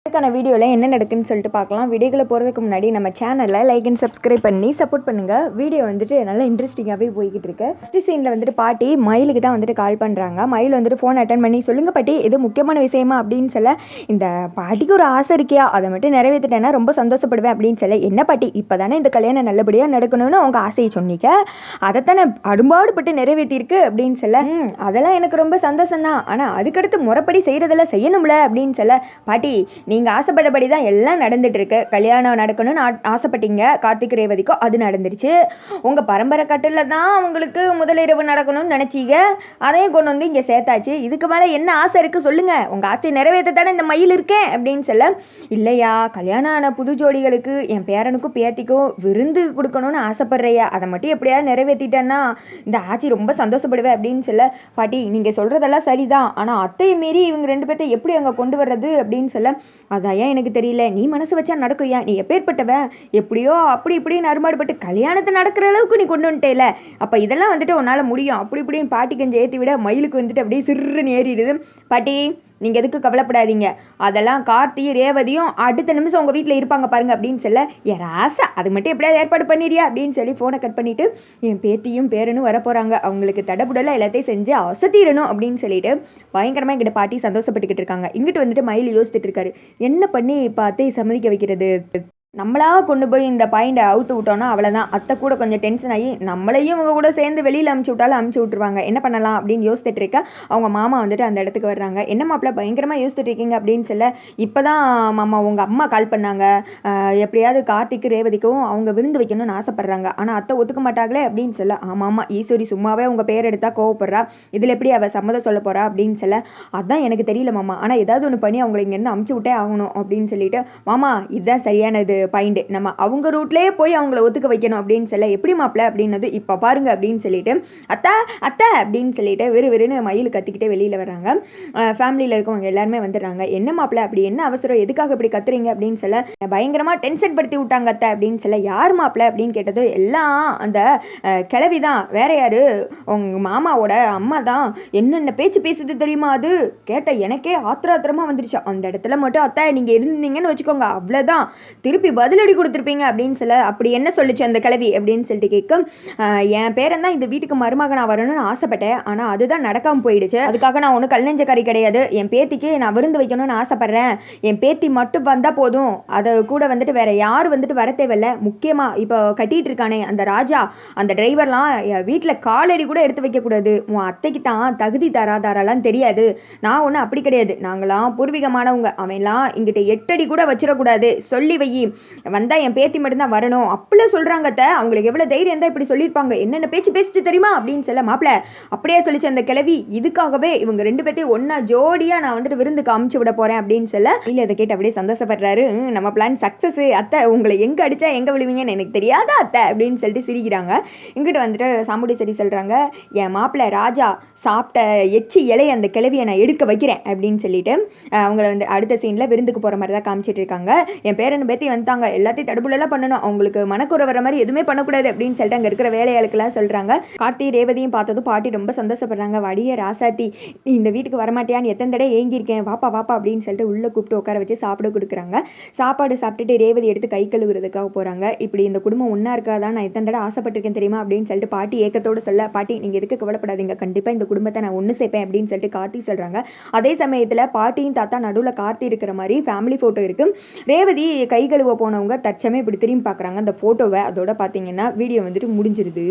இதுக்கான வீடியோவில் என்ன நடக்குன்னு சொல்லிட்டு பார்க்கலாம். வீடியோக்குள்ள போகிறதுக்கு முன்னாடி நம்ம சேனலில் லைக் அண்ட் சப்ஸ்கிரைப் பண்ணி சப்போர்ட் பண்ணுங்கள். வீடியோ வந்துட்டு நல்லா இன்ட்ரெஸ்டிங்காகவே போய்கிட்டு இருக்கு. ஃபஸ்ட்டு சீனில் வந்துட்டு பாட்டி மயிலுக்கு தான் வந்துட்டு கால் பண்ணுறாங்க. மயில் வந்துட்டு ஃபோன் அட்டன் பண்ணி சொல்லுங்கள் பாட்டி, இது முக்கியமான விஷயமா அப்படின்னு சொல்ல, இந்த பாட்டிக்கு ஒரு ஆசை இருக்கியா, அதை மட்டும் நிறைவேற்றிட்டேன்னா ரொம்ப சந்தோஷப்படுவேன் அப்படின்னு சொல்ல, என்ன பாட்டி இப்போ தானே இந்த கல்யாணம் நல்லபடியாக நடக்கணும்னு அவங்க ஆசையை சொன்னீங்க, அதைத்தானே அரும்பாடுபட்டு நிறைவேற்றிருக்கு அப்படின்னு சொல்ல, அதெல்லாம் எனக்கு ரொம்ப சந்தோஷம் தான், ஆனால் அதுக்கடுத்து முறைப்படி செய்கிறதெல்லாம் செய்யணும்ல அப்படின்னு சொல்ல, பாட்டி நீங்கள் ஆசைப்பட்டபடி தான் எல்லாம் நடந்துட்டுருக்கு. கல்யாணம் நடக்கணும்னு ஆசைப்பட்டீங்க கார்த்திக் ரேவதிக்கும், அது நடந்துருச்சு. உங்கள் பரம்பரை கட்டில் தான் உங்களுக்கு முதலிரவு நடக்கணும்னு நினச்சிங்க, அதையும் கொண்டு வந்து இங்கே சேர்த்தாச்சு. இதுக்கு மேலே என்ன ஆசை இருக்குது சொல்லுங்கள், உங்கள் ஆசையை நிறைவேற்ற தானே இந்த மயில் இருக்கேன் அப்படின்னு சொல்ல, இல்லையா கல்யாணம் ஆன புது ஜோடிகளுக்கு என் பேரனுக்கும் பேத்திக்கும் விருந்து கொடுக்கணும்னு ஆசைப்படுறையா, அதை மட்டும் எப்படியாவது நிறைவேற்றிட்டேன்னா இந்த ஆட்சி ரொம்ப சந்தோஷப்படுவேன் அப்படின்னு சொல்ல, பாட்டி நீங்கள் சொல்கிறதெல்லாம் சரிதான், ஆனால் அத்தையை மீறி இவங்க ரெண்டு பேர்த்தை எப்படி அங்கே கொண்டு வர்றது அப்படின்னு சொல்ல, அதான் ஏன் எனக்கு தெரியல, நீ மனசு வச்சா நடக்கும், ஏன் நீ எப்பேற்பட்டவன், எப்படியோ அப்படி இப்படின்னு அருமாடுபட்டு கல்யாணத்தை நடக்கிற அளவுக்கு நீ கொண்டு வந்துட்டேல, அப்போ இதெல்லாம் வந்துட்டு உன்னால் முடியும் அப்படி இப்படின்னு பாட்டி கொஞ்சம் ஏற்றி விட மயிலுக்கு வந்துட்டு அப்படியே சிறுன்னு ஏறிடுது. பாட்டி நீங்கள் எதுக்கு கவலைப்படாதீங்க, அதெல்லாம் கார்த்தி ரேவதியும் அடுத்த நிமிஷம் உங்கள் வீட்டில் இருப்பாங்க பாருங்க அப்படின்னு சொல்ல, என் ஆசை அது மட்டும் எப்படியாவது ஏற்பாடு பண்ணிடுறியா அப்படின்னு சொல்லி ஃபோனை கட் பண்ணிவிட்டு, என் பேத்தியும் பேரனும் வரப்போகிறாங்க, அவங்களுக்கு தடபுடலை எல்லாத்தையும் செஞ்சு அசத்திடணும் அப்படின்னு சொல்லிட்டு பயங்கரமாக எங்கிட்ட பாட்டி சந்தோஷப்பட்டுக்கிட்டு இருக்காங்க. இங்கிட்டு வந்துட்டு மயில் யோசிச்சுட்டு இருக்காரு, என்ன பண்ணி இப்போ அத்தையை சம்மதிக்க வைக்கிறது, நம்மளாக கொண்டு போய் இந்த பாயிண்டை அவுத்து விட்டோன்னா அவ்வளோதான், அத்தை கூட கொஞ்சம் டென்ஷன் ஆகி நம்மளையும் இவங்க கூட சேர்ந்து வெளியில் அமுச்சு விட்டாலும் அமுச்சு விட்ருவாங்க, என்ன பண்ணலாம் அப்படின்னு யோசிச்சுட்டு இருக்க அவங்க மாமா வந்துட்டு அந்த இடத்துக்கு வர்றாங்க. என்ன மாப்பிள்ள பயங்கரமாக யோசிச்சுட்டு இருக்கீங்க அப்படின்னு சொல்ல, இப்போ தான் மாமா உங்கள் அம்மா கால் பண்ணாங்க, எப்படியாவது கார்த்திக்கு ரேவதிக்கும் அவங்க விருந்து வைக்கணும்னு ஆசைப்பட்றாங்க, ஆனால் அத்தை ஒத்துக்க மாட்டாங்களே அப்படின்னு சொல்ல, ஆமாம் ஈஸ்வரி சும்மாவே உங்கள் பேர் எடுத்தால் கோவப்படுறா, இதில் எப்படி அவள் சம்மதம் சொல்ல போகிறா அப்படின்னு சொல்ல, அதான் எனக்கு தெரியல மாமா, ஆனால் ஏதாவது ஒன்று பண்ணி அவங்களை இங்கேருந்து அமுச்சு விட்டே ஆகணும் அப்படின்னு சொல்லிட்டு, மாமா இதுதான் சரியானது பாயிண்ட், நம்ம அவங்க ரூட்லேயே போய் அவங்கள ஒத்துக்க வைக்கணும் அப்படின்னு சொல்ல, எப்படி மாப்பிள்ள அப்படின்னது இப்போ பாருங்க அப்படின்னு சொல்லிட்டு, அத்தா அத்தை அப்படின்னு சொல்லிட்டு வெறுன்னு மயில் கத்திக்கிட்டே வெளியில் வர்றாங்க. ஃபேமிலியில் இருக்கவங்க எல்லாருமே வந்துடுறாங்க. என்ன மாப்பிள்ள அப்படி என்ன அவசரம், எதுக்காக இப்படி கத்துறீங்க அப்படின்னு சொல்ல, பயங்கரமாக டென்ஷன் படுத்தி விட்டாங்க அத்தை அப்படின்னு சொல்ல, யார் மாப்பிள்ள அப்படின்னு கேட்டது, எல்லாம் அந்த கிளவி தான், வேற யாரு உங்கள் மாமாவோட அம்மா தான், என்னென்ன பேச்சு பேசுது தெரியுமா, அது கேட்ட எனக்கே ஆத்திரமாக வந்துருச்சு. அந்த இடத்துல மட்டும் அத்தை நீங்கள் இருந்தீங்கன்னு வச்சுக்கோங்க அவ்வளோதான், திருப்பி பதிலடி கொடுத்துருப்பீங்க அப்படின்னு சொல்ல, அப்படி என்ன சொல்லிச்சு அந்த கிளவி அப்படின்னு சொல்லிட்டு கேட்கும். என் பேரன் தான் இந்த வீட்டுக்கு மருமகனாக வரணும்னு ஆசைப்பட்டேன், ஆனால் அதுதான் நடக்காமல் போயிடுச்சு, அதுக்காக நான் ஒன்றும் கல்நெஞ்சக்காரி கிடையாது, என் பேத்திக்கு நான் விருந்து வைக்கணும்னு ஆசைப்பட்றேன், என் பேத்தி மட்டும் வந்தால் போதும், அதை கூட வந்துட்டு வேற யாரும் வந்துட்டு வர தேவையில்லை, முக்கியமாக இப்போ கட்டிகிட்டு இருக்கானே அந்த ராஜா அந்த டிரைவர்லாம் வீட்டில் காலடி கூட எடுத்து வைக்கக்கூடாது, உன் அத்தைக்கு தான் தகுதி தராதாரெல்லாம் தெரியாது, நான் ஒன்றும் அப்படி கிடையாது, நாங்களாம் பூர்வீகமானவங்க, அவன்லாம் இங்கிட்ட 8 அடி கூட வச்சிடக்கூடாது, சொல்லி வை, வந்தால் என் பேத்தி மட்டும்தான் வரணும் அப்படிலாம் சொல்கிறாங்க அத்தை, அவங்களுக்கு எவ்வளோ தைரியம் தான் இப்படி சொல்லியிருப்பாங்க, என்னென்ன பேச்சு பேசிட்டு தெரியுமா அப்படின்னு சொல்ல, மாப்பிள்ள அப்படியே சொல்லிச்சு அந்த கிளவி, இதுக்காகவே இவங்க ரெண்டு பேர்த்தையும் ஒன்றா ஜோடியாக நான் வந்துட்டு விருந்துக்கு அமுச்சு விட போகிறேன் அப்படின்னு சொல்ல, இல்லை அதை கேட்டு அப்படியே சந்தோஷப்படுறாரு, நம்ம பிளான் சக்ஸஸ் அத்தை, உங்களை எங்கே அடித்தா எங்கே விழுவீங்கன்னு எனக்கு தெரியாதா அத்தை அப்படின்னு சொல்லிட்டு சிரிக்கிறாங்க. இங்கிட்ட வந்துட்டு சாமுடி சரி சொல்கிறாங்க, என் மாப்பிள்ள ராஜா சாப்பிட்ட எச்சி இலையை அந்த கிளவியை நான் எடுக்க வைக்கிறேன் அப்படின்னு சொல்லிட்டு அவங்கள வந்து அடுத்த சீனில் விருந்துக்கு போகிற மாதிரி தான் காமிச்சிட்டு இருக்காங்க. என் பேரன் பேத்தி வந்துட்டாங்க, எல்லாத்தையும் தடுப்புலாம் பண்ணணும், அவங்களுக்கு மனக்குறை வர மாதிரி எதுவுமே பண்ணக்கூடாது அப்படின்னு சொல்லிட்டு அங்கே இருக்கிற வேலையாளுக்கெல்லாம் சொல்கிறாங்க. கார்த்தி ரேவதியும் பார்த்ததும் பாட்டி ரொம்ப சந்தோஷப்படுறாங்க, வடிய ராசாத்தி இந்த வீட்டுக்கு வரமாட்டியான்னு எத்தனை தடவை ஏங்கியிருக்கேன், வாப்பா வாப்பா அப்படின்னு சொல்லிட்டு உள்ளே கூப்பிட்டு உட்கார வச்சு சாப்பிட கொடுக்குறாங்க. சாப்பாடு சாப்பிட்டுட்டு ரேவதி எடுத்து கை கழுவுறதுக்காக போகிறாங்க. இப்படி இந்த குடும்பம் ஒன்றா இருக்காதான் நான் எத்தனை தடவை ஆசைப்பட்டிருக்கேன் தெரியுமா அப்படின்னு சொல்லிட்டு பாட்டி ஏக்கத்தோடு சொல்ல, பாட்டி நீங்கள் எதுக்கு கவலைப்படாதீங்க, கண்டிப்பாக இந்த குடும்பத்தை நான் ஒன்று சேர்ப்பேன் அப்படின்னு சொல்லிட்டு கார்த்தி சொல்கிறாங்க. அதே சமயத்தில் பாட்டியும் தாத்தா நடுவில் கார்த்தி இருக்கிற மாதிரி ஃபேமிலி ஃபோட்டோ இருக்குது. ரேவதி கை கழுவ போனவங்க தற்சமே இப்படி திரும்பி பார்க்குறாங்க அந்த ஃபோட்டோவை, அதோட பார்த்தீங்கன்னா வீடியோ வந்துட்டு முடிஞ்சிருது.